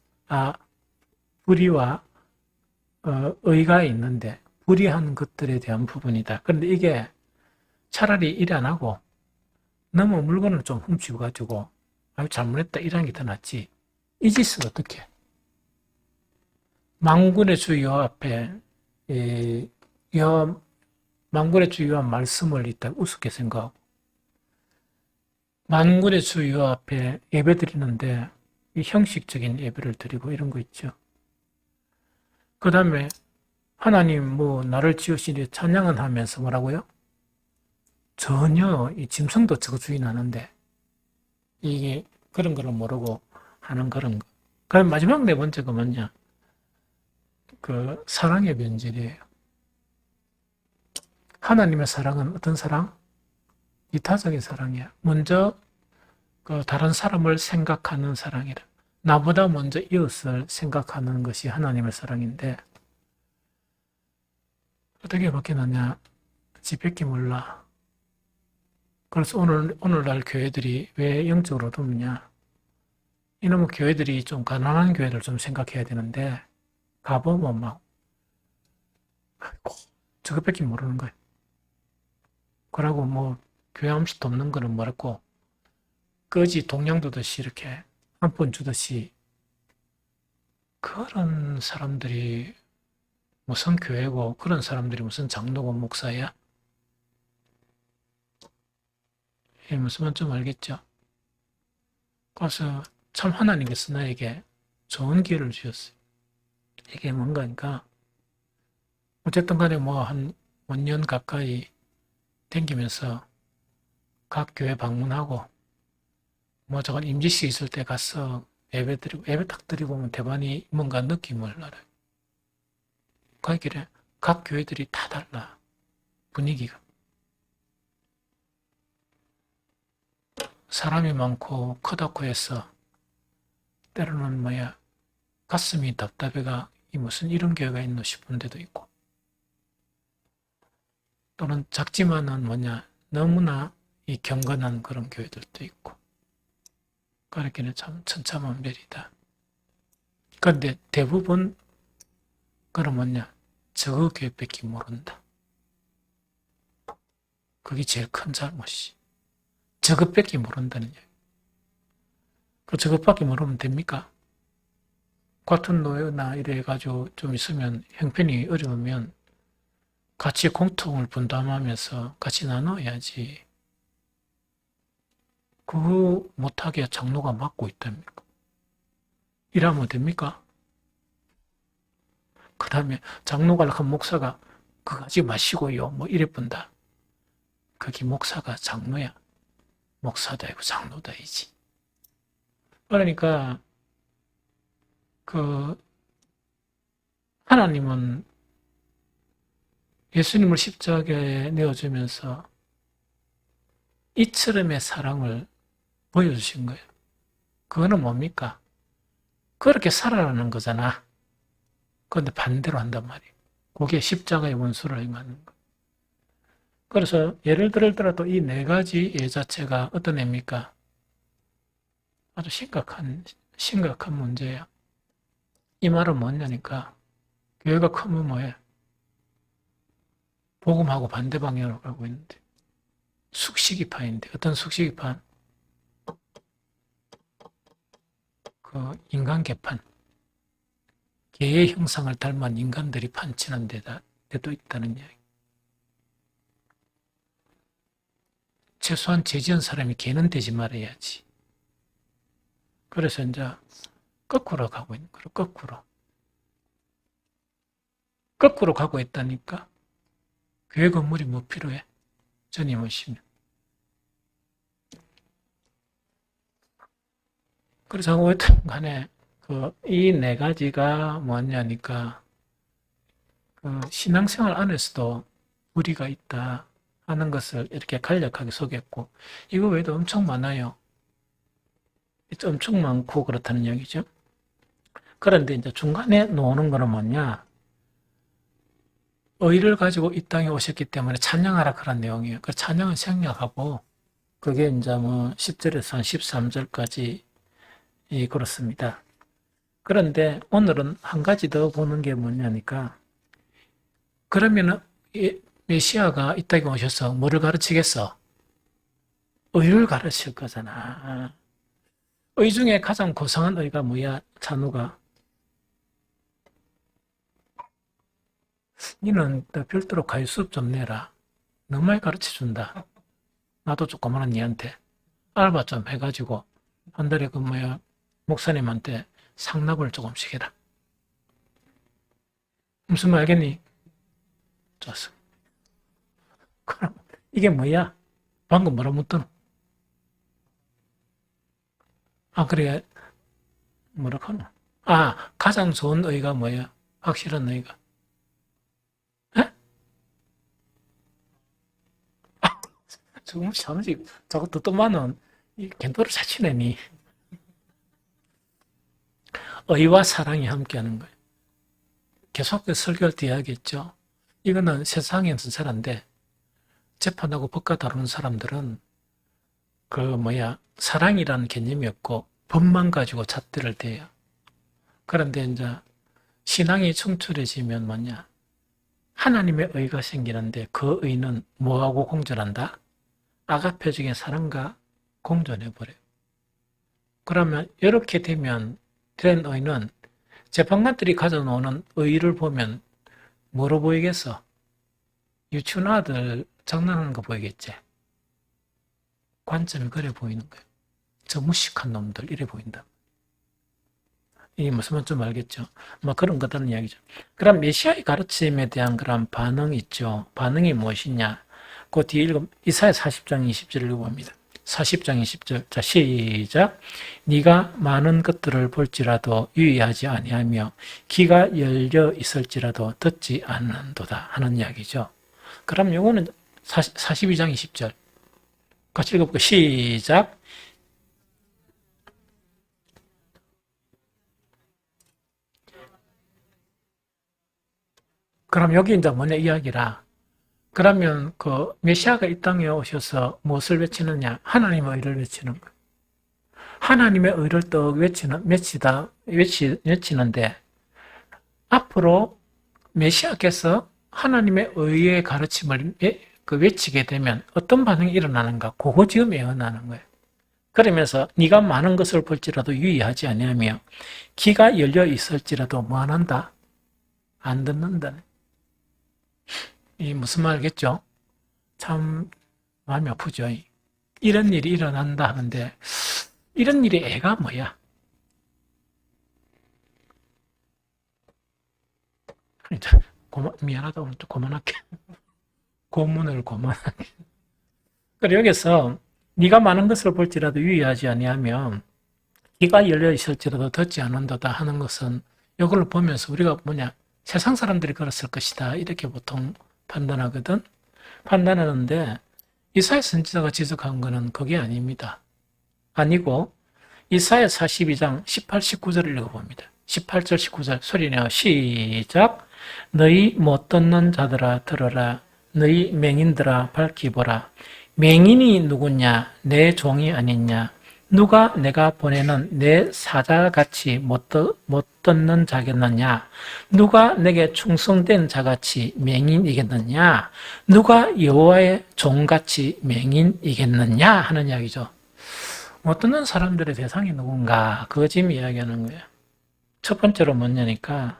불의와 의가 있는데 불의한 것들에 대한 부분이다. 그런데 이게 차라리 일 안 하고 너무 물건을 좀 훔치고 가지고 아유 잘못했다 이런 게 더 낫지. 이 짓을 어떻게 해? 만군의 주 여호와 앞에 만군의 주 여호와 말씀을 이따 우습게 생각하고 만군의 주 여호와 앞에 예배 드리는데 이 형식적인 예배를 드리고 이런 거 있죠. 그 다음에 하나님 나를 지으시니 찬양은 하면서 뭐라고요? 전혀 이 짐승도 저거 주인하는데 이게 그런 거를 모르고 하는 그런 거. 그럼 마지막 네 번째가 뭐냐? 그 사랑의 변질이에요. 하나님의 사랑은 어떤 사랑? 이타적인 사랑이야. 먼저 그 다른 사람을 생각하는 사랑이라. 나보다 먼저 이웃을 생각하는 것이 하나님의 사랑인데 어떻게 바뀌느냐? 지밖에 몰라. 그래서 오늘날 교회들이 왜 영적으로 어둡냐? 이놈의 교회들이 좀 가난한 교회를 좀 생각해야 되는데 가보면 막 저것밖에 모르는 거예요. 그러고 교회 음식도 없는 거는 뭐랬고 거지 동양 두듯이 이렇게 한 푼 주듯이 그런 사람들이 무슨 교회고 그런 사람들이 무슨 장로고 목사야? 무슨 말인지 좀 알겠죠? 그래서 참 하나님께서 나에게 좋은 기회를 주셨어요. 이게 뭔가니까 어쨌든 간에 한 5년 가까이 댕기면서 각 교회 방문하고 저건 임지식 있을 때 가서 예배 딱 드리고 오면 대반이 뭔가 느낌을 알아요. 그 길에 각 교회들이 다 달라. 분위기가. 사람이 많고 크다고 해서 때로는 가슴이 답답해가 무슨 이런 교회가 있노 싶은 데도 있고 또는 작지만은 너무나 이 경건한 그런 교회들도 있고 그렇기는 참 천차만별이다. 그런데 대부분 그런 저거 교회밖에 모른다. 그게 제일 큰 잘못이. 저것밖에 모른다는 얘기. 그 저것밖에 모르면 됩니까? 같은 노예나 이래가지고 좀 있으면 형편이 어려우면 같이 공통을 분담하면서 같이 나눠야지. 그거 못하게 장로가 막고 있답니까? 이러면 됩니까? 그 다음에 장로가 한 목사가 그거 하지 마시고요. 뭐 이래 본다. 그게 목사가 장로야. 목사도 아니고 장로다 이지. 그러니까 그 하나님은 예수님을 십자가에 내어주면서 이처럼의 사랑을 보여주신 거예요. 그거는 뭡니까? 그렇게 살아라는 거잖아. 그런데 반대로 한단 말이에요. 그게 십자가의 원수를 행하는 거. 그래서 예를 들더라도 이 네 가지 예 자체가 어떤 애입니까? 아주 심각한 문제야. 이 말은 뭐냐니까 교회가 크면 뭐해? 복음하고 반대 방향으로 가고 있는데 숙시기파인데 어떤 숙시기파? 그 인간 개판, 개의 형상을 닮은 인간들이 판치는 데도 있다는 이야기. 최소한 죄 지은 사람이 개는 되지 말아야지. 그래서 이제 거꾸로 가고 있는 거로 거꾸로 가고 있다니까. 교회 건물이 뭐 필요해? 주님 오시면. 그래서 어쨌든 간에 이 네 가지가 뭐냐니까 그 신앙생활 안에서도 무리가 있다 하는 것을 이렇게 간략하게 소개했고 이거 외에도 엄청 많아요. 엄청 많고 그렇다는 얘기죠. 그런데 이제 중간에 놓는 거는 뭐냐? 의를 가지고 이 땅에 오셨기 때문에 찬양하라 그런 내용이에요. 그 찬양은 생략하고 그게 이제 뭐 10절에서 한 13절까지 그렇습니다. 그런데 오늘은 한 가지 더 보는 게 뭐냐니까 그러면은 메시아가 이 땅에 오셔서 뭐를 가르치겠어? 의를 가르칠 거잖아. 의 중에 가장 고상한 의가 뭐야? 찬우가. 니는 별도로 가위 수업 좀 내라. 너무 많이 가르쳐준다. 나도 조그마한 니한테 알바 좀 해가지고 한 달에 그 뭐야 목사님한테 상납을 조금씩 해라. 무슨 말 알겠니? 좋았어. 그럼 이게 뭐야? 방금 뭐라 묻더노? 아 그래 뭐라 하노? 아 가장 좋은 의가 뭐야? 확실한 의가. 에? 지금 잠시 저것도 또 많은 겐도를 잘 치네니. 의와 사랑이 함께하는 거예요. 계속 설교할 때 이야기했죠. 이거는 세상에서 잘 안 돼. 재판하고 법과 다루는 사람들은 사랑이라는 개념이 없고 법만 가지고 잣대를 대요. 그런데 이제 신앙이 충출해지면 뭐냐? 하나님의 의가 생기는데 그 의는 뭐하고 공존한다? 아가페 중에 사랑과 공존해버려요. 그러면 이렇게 된 의는 재판관들이 가져놓는 의를 보면 뭐로 보이겠어? 유치원 아들 장난하는 거 보이겠지? 관점이 그래 보이는 거예요. 저 무식한 놈들 이래 보인다. 이 무슨 말인지 좀 알겠죠? 뭐 그런 거다는 이야기죠. 그럼 메시아의 가르침에 대한 그런 반응이 있죠. 반응이 무엇이냐? 그 뒤에 이사야 40장 20절을 읽어봅니다. 40장 20절. 자, 시작. 네가 많은 것들을 볼지라도 유의하지 아니하며 귀가 열려 있을지라도 듣지 않는도다 하는 이야기죠. 그럼 요거는 42장 20절. 같이 읽어볼게요. 시작. 그럼 여기 이제 뭐냐 이야기라. 그러면 그 메시아가 이 땅에 오셔서 무엇을 외치느냐? 하나님의 의를 외치는 거예요. 하나님의 의를 떡 외치는데 앞으로 메시아께서 하나님의 의의 가르침을 외치게 되면 어떤 반응이 일어나는가? 그거 지금 예언하는 거예요. 그러면서 네가 많은 것을 볼지라도 유의하지 아니하며 귀가 열려 있을지라도 뭐 안 한다? 안 듣는다. 이 무슨 말겠죠? 참 마음이 아프죠. 이런 일이 일어난다 하는데 이런 일의 애가 뭐야? 미안하다 오늘 좀 그만할게. 고문을 그만할게. 그리고 여기서 네가 많은 것을 볼지라도 유의하지 아니하면 귀가 열려 있을지라도 듣지 않는다다 하는 것은 이걸 보면서 우리가 뭐냐 세상 사람들이 그랬을 것이다 이렇게 보통 판단하거든. 판단하는데 이사야 선지자가 지적한 것은 그게 아닙니다. 아니고 이사야 42장 18, 19절을 읽어봅니다. 18절, 19절 소리내어 시작. 너희 못 듣는 자들아 들어라. 너희 맹인들아 밝히 보라. 맹인이 누구냐? 내 종이 아니냐? 누가 내가 보내는 내 사자같이 못 듣는 자겠느냐? 누가 내게 충성된 자같이 맹인이겠느냐? 누가 여호와의 종같이 맹인이겠느냐? 하는 이야기죠. 못 듣는 사람들의 대상이 누군가? 그거 지금 이야기하는 거예요. 첫 번째로 뭐냐니까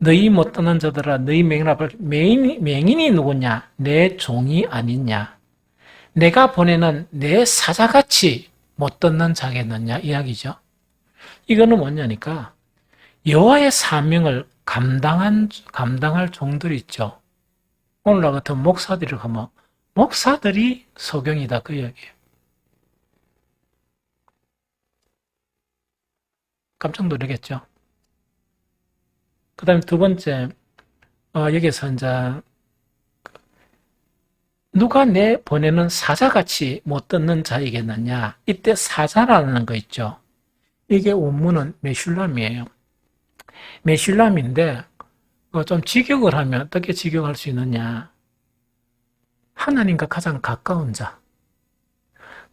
너희 못 듣는 자들아 너희 맹인이 누구냐? 내 종이 아니냐? 내가 보내는 내 사자같이 못 듣는 자겠느냐 이야기죠. 이거는 뭐냐니까 여호와의 사명을 감당할 종들이 있죠. 오늘날 같은 목사들이 가면 목사들이 소경이다 그 이야기예요. 깜짝 놀라겠죠. 그 다음에 두 번째 여기서 이제 누가 내 보내는 사자같이 못 듣는 자이겠느냐. 이때 사자라는 거 있죠. 이게 원문은 메슐람이에요. 메슐람인데 좀 직역을 하면 어떻게 직역할 수 있느냐. 하나님과 가장 가까운 자,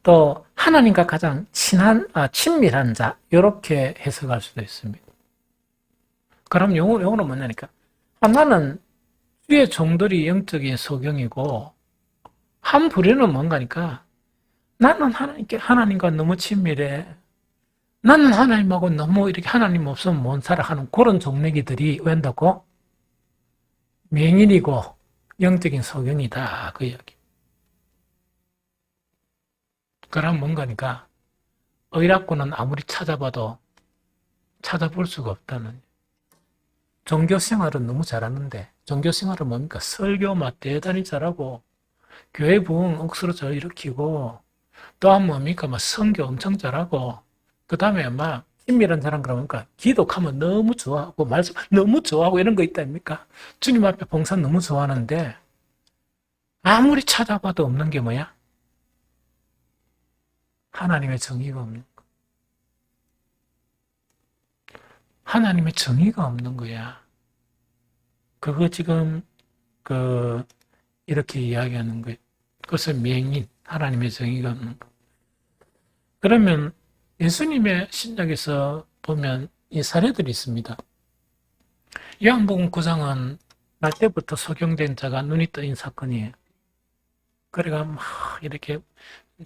또 하나님과 가장 친밀한 자 이렇게 해석할 수도 있습니다. 그럼 영어는 뭐냐니까 나는 주의 종들이 영적인 소경이고 한 부류는 뭔가니까 나는 하나님과 너무 친밀해. 나는 하나님하고 너무 이렇게 하나님 없으면 못 살아 하는 그런 종래기들이 웬다고? 맹인이고 영적인 소경이다. 그 이야기. 그럼 뭔가니까 의락고는 아무리 찾아봐도 찾아볼 수가 없다는. 종교 생활은 너무 잘하는데 종교 생활은 뭡니까? 설교만 대단히 잘하고 교회 부흥 억수로 잘 일으키고 또 한 뭡니까? 막 선교 엄청 잘하고 그 다음에 막 친밀한 사람 그러니까 기독하면 너무 좋아하고 말씀 너무 좋아하고 이런 거 있다입니까? 주님 앞에 봉사 너무 좋아하는데 아무리 찾아봐도 없는 게 뭐야? 하나님의 정의가 없는 거. 하나님의 정의가 없는 거야. 그거 지금 이렇게 이야기하는 거예요. 그것은 맹인, 하나님의 정의가 없는 거. 그러면 예수님의 신약에서 보면 이 사례들이 있습니다. 요한복음 9장은 날 때부터 소경된 자가 눈이 떠인 사건이에요. 그래가 막 이렇게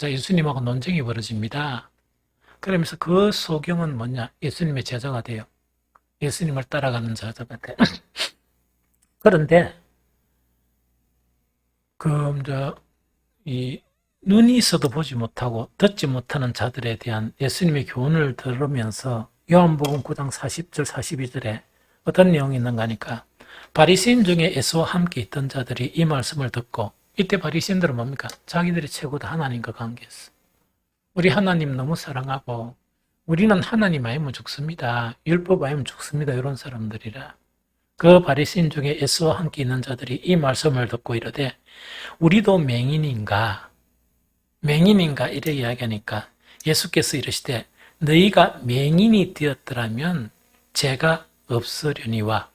예수님하고 논쟁이 벌어집니다. 그러면서 그 소경은 뭐냐? 예수님의 제자가 돼요. 예수님을 따라가는 자가 돼요. 그런데 이 눈이 있어도 보지 못하고 듣지 못하는 자들에 대한 예수님의 교훈을 들으면서 요한복음 9장 40절 42절에 어떤 내용이 있는가 하니까 바리새인 중에 예수와 함께 있던 자들이 이 말씀을 듣고 이때 바리새인들은 뭡니까? 자기들이 최고다 하나님과 관계했어. 우리 하나님 너무 사랑하고 우리는 하나님 아니면 죽습니다. 율법 아니면 죽습니다. 이런 사람들이라. 그 바리새인 중에 예수와 함께 있는 자들이 이 말씀을 듣고 이르되 우리도 맹인인가 이래 이야기하니까 예수께서 이르시되 너희가 맹인이 되었더라면 죄가 없으려니와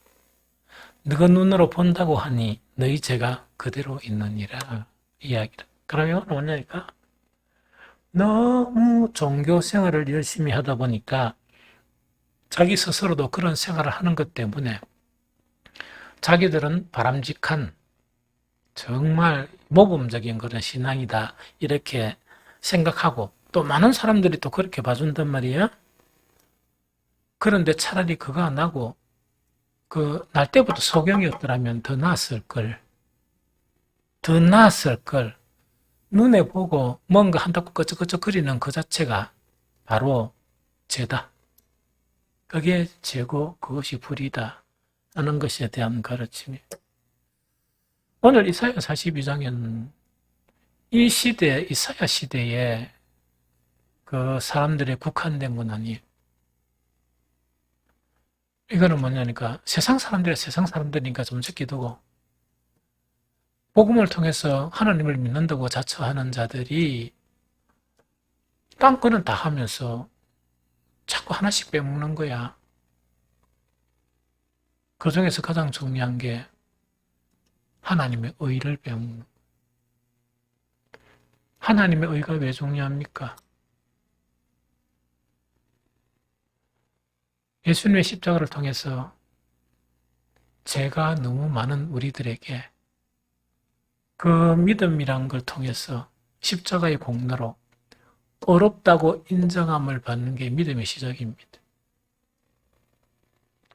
너가 눈으로 본다고 하니 너희 죄가 그대로 있느니라 이야기다. 그러면 뭐냐니까 너무 종교 생활을 열심히 하다 보니까 자기 스스로도 그런 생활을 하는 것 때문에 자기들은 바람직한 정말 모범적인 그런 신앙이다 이렇게 생각하고 또 많은 사람들이 또 그렇게 봐준단 말이야. 그런데 차라리 그거 안 하고 그 날 때부터 소경이었더라면 더 나았을 걸. 더 나았을 걸. 눈에 보고 뭔가 한다고 끄적끄적거리는 그 자체가 바로 죄다. 그게 죄고 그것이 불이다 하는 것에 대한 가르침이. 오늘 이사야 42장에는 이 시대, 이사야 시대에 그 사람들의 국한된 건 아니에요. 이거는 뭐냐니까 세상 사람들이 세상 사람들이니까 좀 적기두고 복음을 통해서 하나님을 믿는다고 자처하는 자들이 딴 거는 다 하면서 자꾸 하나씩 빼먹는 거야. 그 중에서 가장 중요한 게 하나님의 의를 빼먹는 거야. 하나님의 의가 왜 중요합니까? 예수님의 십자가를 통해서 죄가 너무 많은 우리들에게 그 믿음이란 걸 통해서 십자가의 공로로 어렵다고 인정함을 받는 게 믿음의 시작입니다.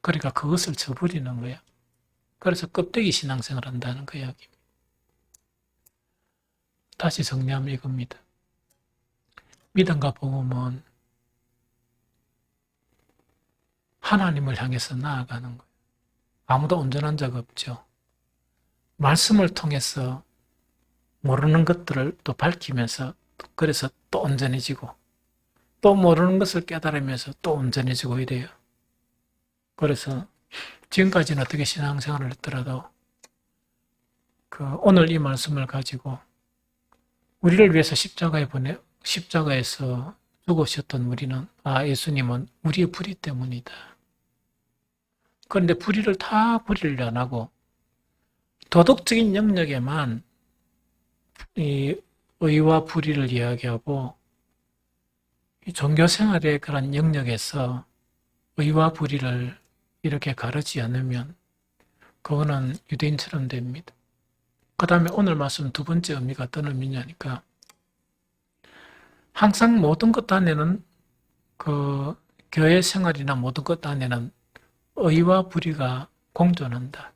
그러니까 그것을 저버리는 거야. 그래서 껍데기 신앙생활을 한다는 그 이야기입니다. 다시 정리하면 이겁니다. 믿음과 복음은 하나님을 향해서 나아가는 거예요. 아무도 온전한 적 없죠. 말씀을 통해서 모르는 것들을 또 밝히면서 그래서 또 온전해지고 또 모르는 것을 깨달으면서 또 온전해지고 이래요. 그래서 지금까지는 어떻게 신앙생활을 했더라도 오늘 이 말씀을 가지고 우리를 위해서 십자가에서 죽으셨던 우리는 예수님은 우리의 불의 때문이다. 그런데 불의를 다 불의를 안 하고 도덕적인 영역에만 이 의와 불의를 이야기하고 이 종교생활의 그런 영역에서 의와 불의를 이렇게 가르치지 않으면 그거는 유대인처럼 됩니다. 그 다음에 오늘 말씀 두 번째 의미가 어떤 의미냐니까 항상 모든 것 안에는 그 교회 생활이나 모든 것 안에는 의와 불의가 공존한다.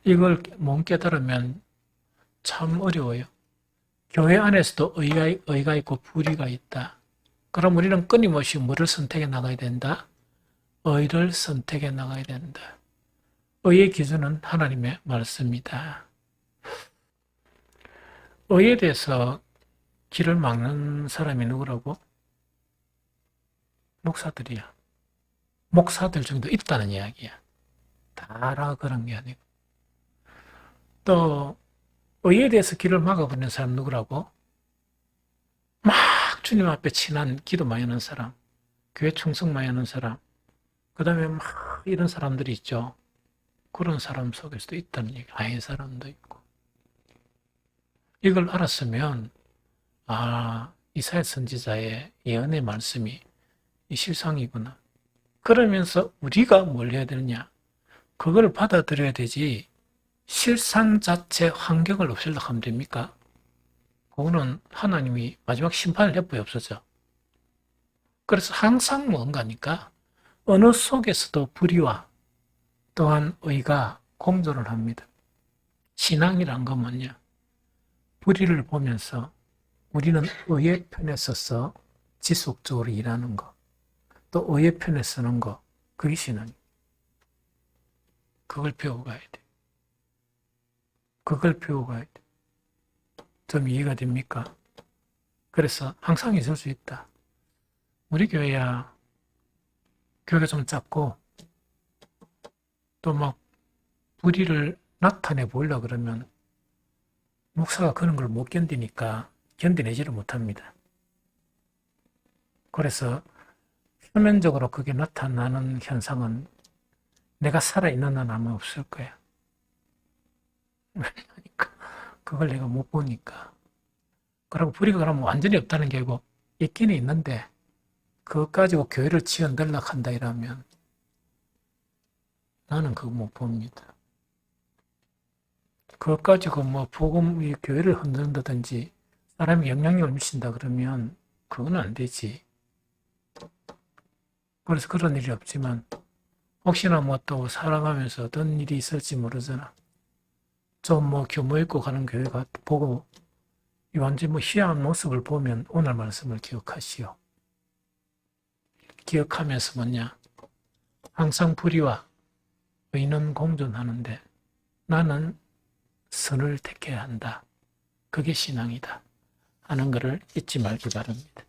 이걸 못 깨달으면 참 어려워요. 교회 안에서도 의가 있고 불의가 있다. 그럼 우리는 끊임없이 뭐를 선택해 나가야 된다? 의를 선택해 나가야 된다. 의의 기준은 하나님의 말씀이다. 의에 대해서 길을 막는 사람이 누구라고? 목사들이야. 목사들 중에도 있다는 이야기야. 다라 그런 게 아니고. 또 의에 대해서 길을 막아버리는 사람 누구라고? 막 주님 앞에 친한 기도 많이 하는 사람, 교회 충성 많이 하는 사람, 그 다음에 막 이런 사람들이 있죠. 그런 사람 속에서도 있다는 얘기. 아닌 사람도 있고. 이걸 알았으면 이사야 선지자의 예언의 말씀이 이 실상이구나. 그러면서 우리가 뭘 해야 되느냐? 그걸 받아들여야 되지 실상 자체 환경을 없애려고 하면 됩니까? 그거는 하나님이 마지막 심판을 해버려 없어져. 그래서 항상 뭔가니까 어느 속에서도 불의와 또한 의가 공존을 합니다. 신앙이란 건 뭐냐? 불의를 보면서 우리는 의의 편에 서서 지속적으로 일하는 것, 또 의의 편에 서는 것, 그게 신앙이에요. 그걸 배워가야 돼. 그걸 배워가야 돼. 좀 이해가 됩니까? 그래서 항상 있을 수 있다. 우리 교회가 좀 작고 또 막 불의를 나타내 보려고 그러면 목사가 그런 걸 못 견디니까 견디내지를 못합니다. 그래서 표면적으로 그게 나타나는 현상은 내가 살아있는 한 아마 없을 거야. 그러니까 그걸 내가 못 보니까. 그리고 불의가 그러면 완전히 없다는 게 아니고 있기는 있는데 그것 가지고 교회를 치어들려고 한다 이러면 나는 그거 못 봅니다. 그것 가지고 뭐 복음, 이 교회를 흔든다든지 사람이 영향력을 미친다 그러면 그건 안 되지. 그래서 그런 일이 없지만 혹시나 뭐 또 살아가면서 어떤 일이 있을지 모르잖아. 좀 뭐 규모 있고 가는 교회 보고 이 완전 뭐 희한한 모습을 보면 오늘 말씀을 기억하시오. 기억하면서 뭐냐? 항상 불의와 의는 공존하는데 나는 선을 택해야 한다. 그게 신앙이다. 하는 것을 잊지 말기 바랍니다.